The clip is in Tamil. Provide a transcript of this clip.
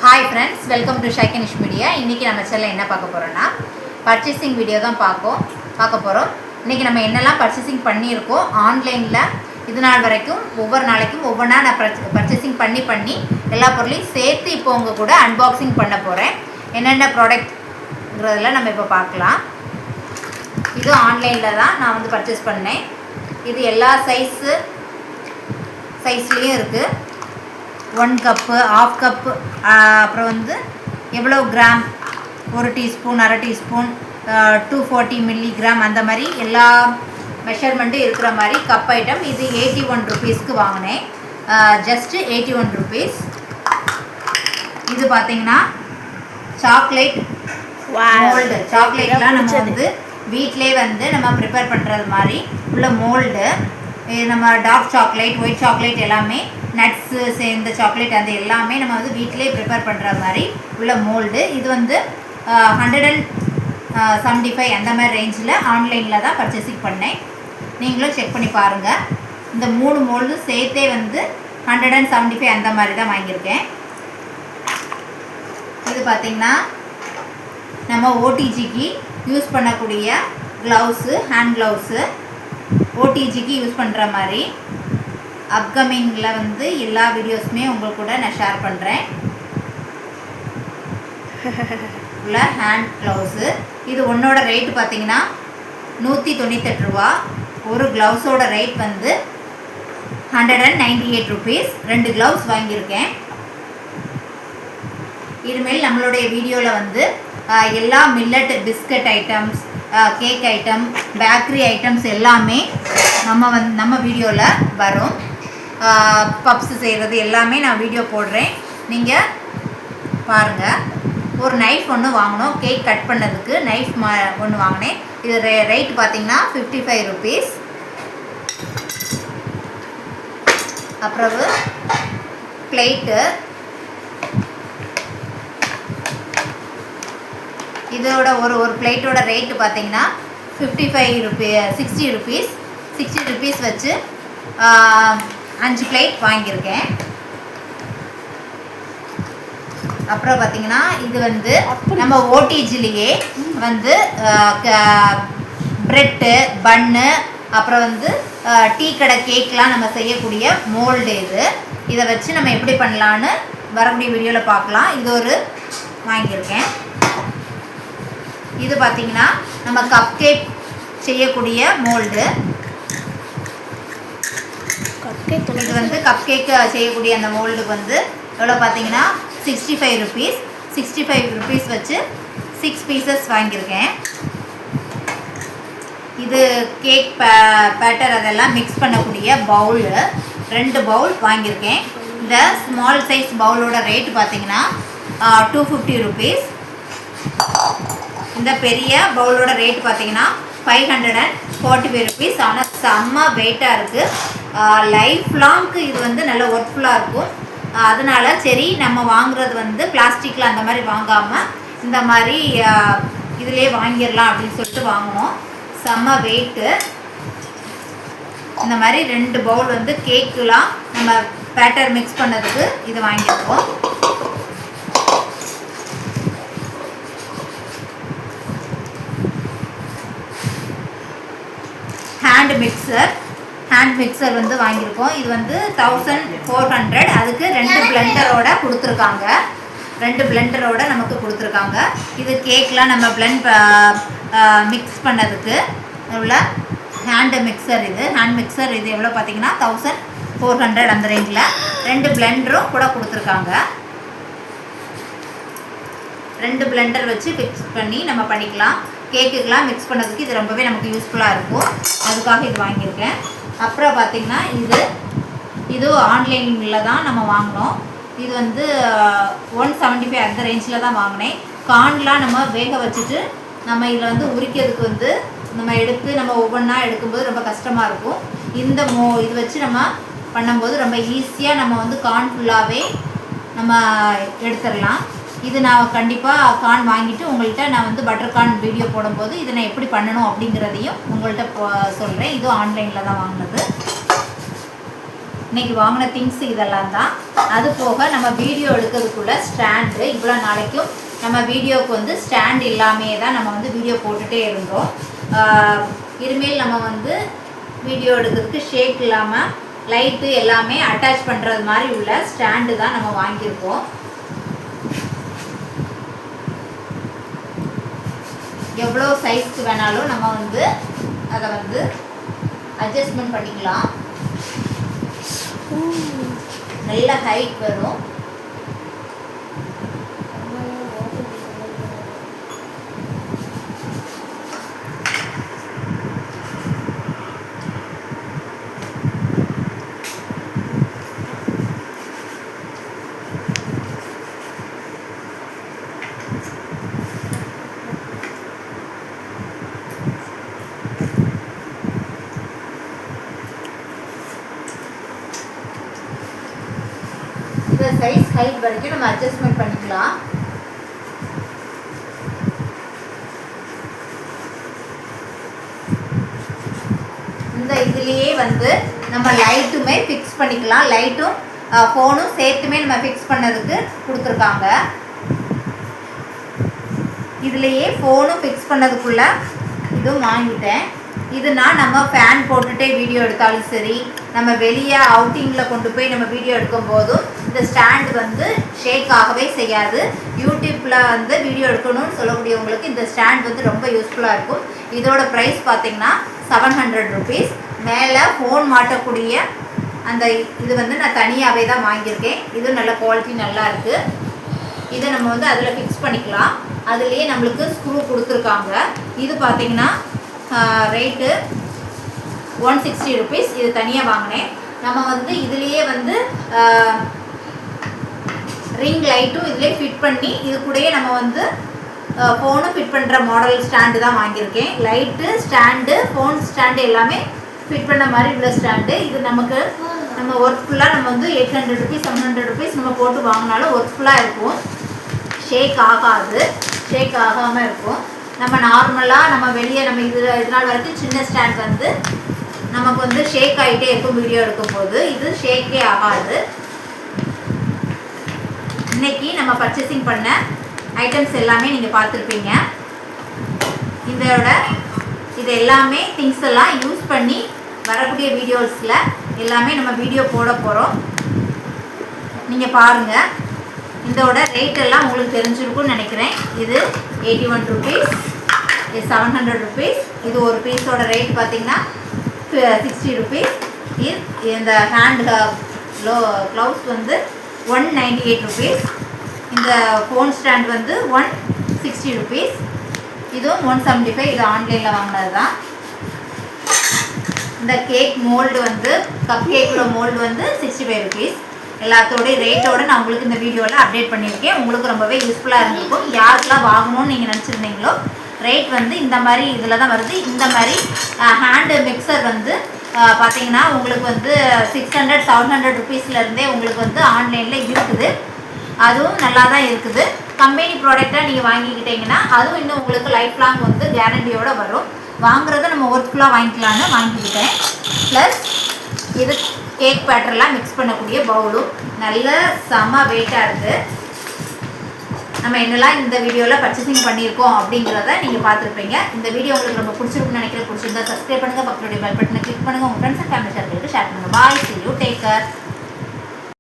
ஹாய் ஃப்ரெண்ட்ஸ், வெல்கம் டு ஷைக்கனிஷ் மீடியா. இன்றைக்கி நம்ம சேனலில் என்ன பார்க்க போகிறோன்னா பர்ச்சேசிங் வீடியோ தான் பார்க்க போகிறோம். இன்றைக்கி நம்ம என்னெல்லாம் பர்ச்சேசிங் பண்ணியிருக்கோம் ஆன்லைனில் இது நாள் வரைக்கும் ஒவ்வொரு நாளைக்கும் ஒவ்வொன்றா நான் பர்ச்சேசிங் பண்ணி எல்லா பொருளையும் சேர்த்து இப்போ உங்கள் கூட அன்பாக்சிங் பண்ண போகிறேன். என்னென்ன ப்ராடக்ட்ங்கிறதுல நம்ம இப்போ பார்க்கலாம். இது ஆன்லைனில் தான் நான் வந்து பர்ச்சேஸ் பண்ணேன். இது எல்லா சைஸ்லேயும் இருக்குது. 1 கப்பு, 1/2 கப்பு, அப்புறம் வந்து எவ்வளோ கிராம், 1 டீஸ்பூன், 1/2 டீஸ்பூன், 240 மில்லிகிராம், அந்த மாதிரி எல்லா மெஷர்மெண்ட்டும் இருக்கிற மாதிரி கப் ஐட்டம். இது 81 ருபீஸ்க்கு வாங்கினேன். Just 81 rupees. இது பார்த்திங்கன்னா சாக்லேட் மோல்டு. சாக்லேட்லாம் நம்ம வந்து வீட்டிலே வந்து நம்ம ப்ரிப்பேர் பண்ணுறது மாதிரி உள்ள மோல்டு. நம்ம டார்க் சாக்லேட், ஒயிட் சாக்லேட் எல்லாமே நட்ஸு சேர்ந்த சாக்லேட் அது எல்லாமே நம்ம வந்து வீட்டிலே ப்ரிப்பேர் பண்ணுற மாதிரி உள்ள மோல்டு. இது வந்து 175 அந்த மாதிரி ரேஞ்சில் ஆன்லைனில் தான் பர்ச்சேசிங் பண்ணேன். நீங்களும் செக் பண்ணி பாருங்கள். இந்த 3 மோல்டு சேர்த்தே வந்து 175 அந்த மாதிரி தான் வாங்கியிருக்கேன். இது பார்த்திங்கன்னா நம்ம ஓடிஜிக்கு யூஸ் பண்ணக்கூடிய க்ளவுஸு, ஹேண்ட் க்ளவுஸு, ஓடிஜிக்கு யூஸ் பண்ணுற மாதிரி. அப்கமிங்கில் வந்து எல்லா வீடியோஸுமே உங்களுக்கு கூட நான் ஷேர் பண்ணுறேன். உள்ள ஹேண்ட் க்ளவுஸு. இது ஒன்றோட ரேட்டு பார்த்திங்கன்னா 198 ரூபா. ஒரு க்ளவுஸோட ரேட் வந்து 198 ருபீஸ். 2 க்ளவுஸ் வாங்கியிருக்கேன். இனிமேல் நம்மளுடைய வீடியோவில் வந்து எல்லா millet biscuit items, cake item, bakery items எல்லாமே நம்ம வீடியோவில் வரும். பப்ஸு செய்கிறது எல்லாமே நான் வீடியோ போடுறேன், நீங்கள் பாருங்கள். ஒரு நைஃப் ஒன்று வாங்கினோம், கேக் கட் பண்ணதுக்கு நைஃப் ஒன்று வாங்கினேன். இது ரேட் பார்த்திங்கன்னா 55 ருபீஸ். அப்புறம் பிளேட்டு. இதோட ஒரு பிளேட்டோட ரேட்டு பார்த்திங்கன்னா 60 ருபீஸ். 60 ருபீஸ் வச்சு 5 பிளேட் வாங்கியிருக்கேன். அப்புறம் பார்த்திங்கன்னா இது வந்து நம்ம ஓடிஜிலேயே வந்து ப்ரெட்டு, பன்னு, அப்புறம் வந்து டீ கடை கேக்லாம் நம்ம செய்யக்கூடிய மோல்டு. இதை வச்சு நம்ம எப்படி பண்ணலான்னு வரக்கூடிய வீடியோவில் பார்க்கலாம். இது ஒரு வாங்கியிருக்கேன். இது பார்த்திங்கன்னா நம்ம கப் கேக் செய்யக்கூடிய மோல்டு. இது வந்து கப் கேக் செய்யக்கூடிய அந்த மோல்டுக்கு வந்து எவ்வளோ பார்த்திங்கன்னா 65 ருபீஸ். 65 ருபீஸ் வச்சு 6 பீசஸ் வாங்கியிருக்கேன். இது கேக் பேட்டர் அதெல்லாம் மிக்ஸ் பண்ணக்கூடிய பவுலு. 2 பவுல் வாங்கியிருக்கேன். இந்த ஸ்மால் சைஸ் பவுலோட ரேட்டு பார்த்திங்கன்னா 250 ருபீஸ். இந்த பெரிய பவுலோட ரேட் பார்த்திங்கன்னா 545 ருபீஸ். ஆனால் செம்ம வெயிட்டாக இருக்குது. லைஃப் லாங்க்கு இது வந்து நல்ல ஒர்க்ஃபுல்லாக இருக்கும். அதனால சரி நம்ம வாங்குறது வந்து பிளாஸ்டிக்கில் அந்த மாதிரி வாங்காமல் இந்த மாதிரி இதிலே வாங்கிடலாம் அப்படின்னு சொல்லிட்டு வாங்கினோம். செம்ம வெயிட்டு. இந்த மாதிரி 2 பவுல் வந்து கேக்குலாம் நம்ம பேட்டர் மிக்ஸ் பண்ணதுக்கு இது வாங்கியிருக்கோம். ஹேண்ட் மிக்சர் வந்து வாங்கியிருக்கோம். இது வந்து 1400. அதுக்கு 2 பிளெண்டரோட கொடுத்துருக்காங்க. 2 பிளெண்டரோட நமக்கு கொடுத்துருக்காங்க. இது கேக்லாம் நம்ம மிக்ஸ் பண்ணதுக்கு உள்ள ஹேண்ட் மிக்சர். இது எவ்வளோ பார்த்திங்கன்னா 1400 அந்த ரேஞ்சில். 2 பிளெண்டரும் கூட கொடுத்துருக்காங்க. 2 பிளெண்டர் வச்சு மிக்ஸ் பண்ணி நம்ம பண்ணிக்கலாம். கேக்குக்கெலாம் மிக்ஸ் பண்ணதுக்கு இது ரொம்பவே நமக்கு யூஸ்ஃபுல்லாக இருக்கும். அதுக்காக இது வாங்கியிருக்கேன். அப்புறம் பார்த்திங்கன்னா இது ஆன்லைனில் தான் நம்ம வாங்கினோம். இது வந்து 175 அந்த ரேஞ்சில் தான் வாங்கினேன். கார்ன்லாம் நம்ம வேக வச்சுட்டு நம்ம இதில் வந்து உரிக்கிறதுக்கு வந்து நம்ம எடுத்து நம்ம ஒவ்வொன்றா எடுக்கும்போது ரொம்ப கஷ்டமாக இருக்கும். இது வச்சு நம்ம பண்ணும்போது ரொம்ப ஈஸியாக நம்ம வந்து கார்ன் ஃபுல்லாகவே நம்ம எடுத்துடலாம். இது நான் கண்டிப்பாக கார்ன் வாங்கிட்டு உங்கள்கிட்ட நான் வந்து பட்டர் கார்ன் வீடியோ போடும்போது இதை நான் எப்படி பண்ணணும் அப்படிங்கிறதையும் உங்கள்கிட்ட சொல்கிறேன். இதுவும் ஆன்லைனில் தான் வாங்கினது. இன்றைக்கி வாங்கின திங்ஸ் இதெல்லாம் தான். அது போக நம்ம வீடியோ எடுக்கிறதுக்குள்ள ஸ்டாண்டு, இவ்வளோ நாளைக்கும் நம்ம வீடியோவுக்கு வந்து ஸ்டாண்ட் இல்லாமே தான் நம்ம வந்து வீடியோ போட்டுகிட்டே இருந்தோம். இனிமேல் நம்ம வந்து வீடியோ எடுக்கிறதுக்கு ஷேக் இல்லாமல் லைட்டு எல்லாமே அட்டாச் பண்ணுறது மாதிரி உள்ள ஸ்டாண்டு தான் நம்ம வாங்கியிருக்கோம். எவ்வளோ சைஸ்க்கு வேணாலும் நம்ம வந்து அதை வந்து அட்ஜஸ்ட்மெண்ட் பண்ணிக்கலாம். நல்ல ஹைட் வரும். இந்த சைஸ் ஹைட் வரைக்கும் நம்ம அட்ஜஸ்ட்மெண்ட் பண்ணிக்கலாம். இந்த இதுலேயே வந்து நம்ம லைட்டுமே ஃபிக்ஸ் பண்ணிக்கலாம். லைட்டும் ஃபோனும் சேர்த்துமே நம்ம ஃபிக்ஸ் பண்ணதுக்கு கொடுத்துருக்காங்க. இதுலேயே ஃபோனும் ஃபிக்ஸ் பண்ணதுக்குள்ள இதுவும் வாங்கிட்டேன். இதுனா நம்ம ஃபேன் போட்டுகிட்டே வீடியோ எடுத்தாலும் சரி, நம்ம வெளியே அவுட்டிங்கில் கொண்டு போய் நம்ம வீடியோ எடுக்கும் போதும் இந்த ஸ்டாண்ட் வந்து ஷேக் ஆகவே செய்யாது. யூடியூப்பில் வந்து வீடியோ எடுக்கணும்னு சொல்லக்கூடியவங்களுக்கு இந்த ஸ்டாண்ட் வந்து ரொம்ப யூஸ்ஃபுல்லாக இருக்கும். இதோட ப்ரைஸ் பார்த்திங்கன்னா 700 rupees. மேலே ஃபோன் மாட்டக்கூடிய அந்த இது வந்து நான் தனியாகவே தான் வாங்கியிருக்கேன். இது நல்ல குவாலிட்டி நல்லா இருக்குது. இதை நம்ம வந்து அதில் ஃபிக்ஸ் பண்ணிக்கலாம். அதுலேயே நம்மளுக்கு ஸ்க்ரூ கொடுத்துருக்காங்க. இது பார்த்திங்கன்னா ரேட்டு 160 rupees. இது தனியாக வாங்கினேன். நம்ம வந்து இதுலேயே வந்து ரிங் லைட்டும் இதிலே ஃபிட் பண்ணி இது கூடயே நம்ம வந்து ஃபோனும் ஃபிட் பண்ணுற மாடல் ஸ்டாண்டு தான் வாங்கியிருக்கேன். லைட்டு ஸ்டாண்டு, ஃபோன் ஸ்டாண்டு எல்லாமே ஃபிட் பண்ண மாதிரி உள்ள ஸ்டாண்டு. இது நமக்கு நம்ம ஒர்க்ஃபுல்லாக நம்ம வந்து 800 rupees 700 rupees நம்ம போட்டு வாங்கினாலும் ஒர்க்ஃபுல்லாக இருக்கும். ஷேக் ஆகாது, ஷேக் ஆகாமல் இருக்கும். நம்ம நார்மலாக நம்ம வெளியே நம்ம இதனால் வரைக்கும் சின்ன ஸ்டாண்ட் வந்து நமக்கு வந்து ஷேக் ஆகிட்டே இருக்கும் வீடியோ எடுக்கும்போது. இது ஷேக்கே ஆகாது. இன்றைக்கி நம்ம பர்ச்சேசிங் பண்ண ஐட்டம்ஸ் எல்லாமே நீங்கள் பார்த்துருப்பீங்க. இது எல்லாமே திங்ஸ் எல்லாம் யூஸ் பண்ணி வரக்கூடிய வீடியோஸில் எல்லாமே நம்ம வீடியோ போட போகிறோம். நீங்கள் பாருங்கள். இதோட ரேட் எல்லாம் உங்களுக்கு தெரிஞ்சிருக்கும்னு நினைக்கிறேன். இது 81 rupees, இது 700 rupees. இது ஒரு பீஸோட ரேட் பார்த்திங்கன்னா 60 rupees. இந்த ஹேண்ட் க்ளவுஸ் வந்து 198 rupees. இந்த ஃபோன் ஸ்டாண்ட் வந்து 160 rupees. இதுவும் 175. இது ஆன்லைனில் வாங்கினது தான். இந்த கேக் மோல்டு வந்து கப் கேக்கில் மோல்டு வந்து 65 rupees. எல்லாத்தோடைய ரேட்டோடு நான் உங்களுக்கு இந்த வீடியோவில் அப்டேட் பண்ணியிருக்கேன். உங்களுக்கு ரொம்பவே யூஸ்ஃபுல்லாக இருந்திருக்கும். யாருக்கெல்லாம் வாங்கணும்னு நீங்கள் நினச்சிருந்தீங்களோ ரேட் வந்து இந்த மாதிரி இதில் தான் வருது. இந்த மாதிரி ஹேண்டு மிக்சர் வந்து பார்த்தீங்கன்னா உங்களுக்கு வந்து 600 700 rupeesலேருந்தே உங்களுக்கு வந்து ஆன்லைனில் இருக்குது. அதுவும் நல்லா தான் இருக்குது. கம்பெனி ப்ராடக்டாக நீங்கள் வாங்கிக்கிட்டிங்கன்னா அதுவும் இன்னும் உங்களுக்கு லைஃப் லாங் வந்து கேரண்டியோடு வரும். வாங்குறத நம்ம ஒர்க்ஃபுல்லாக வாங்கிக்கலான்னு வாங்கிக்கிட்டேன். ப்ளஸ் இது கேக் பேட்டர்லாம் மிக்ஸ் பண்ணக்கூடிய பவுலும் நல்ல செம வெயிட்டாக இருக்குது. நம்ம என்னெல்லாம் இந்த வீடியோவில் பர்ச்சேசிங் பண்ணியிருக்கோம் அப்படிங்கிறத நீங்கள் பார்த்துருப்பீங்க. இந்த வீடியோ உங்களுக்கு ரொம்ப பிடிச்சிருக்குன்னு நினைக்கிறேன். பிடிச்சிருந்தா சப்ஸ்கிரைப் பண்ணுங்கள். பக்கத்துடைய பெல் பட்டனை கிளிக் பண்ணுங்கள். உங்கள் ஃப்ரெண்ட்ஸ் அண்ட் ஃபேமிலி சர்க்கிளுக்கு ஷேர் பண்ணுங்கள். பாய், see you, take care.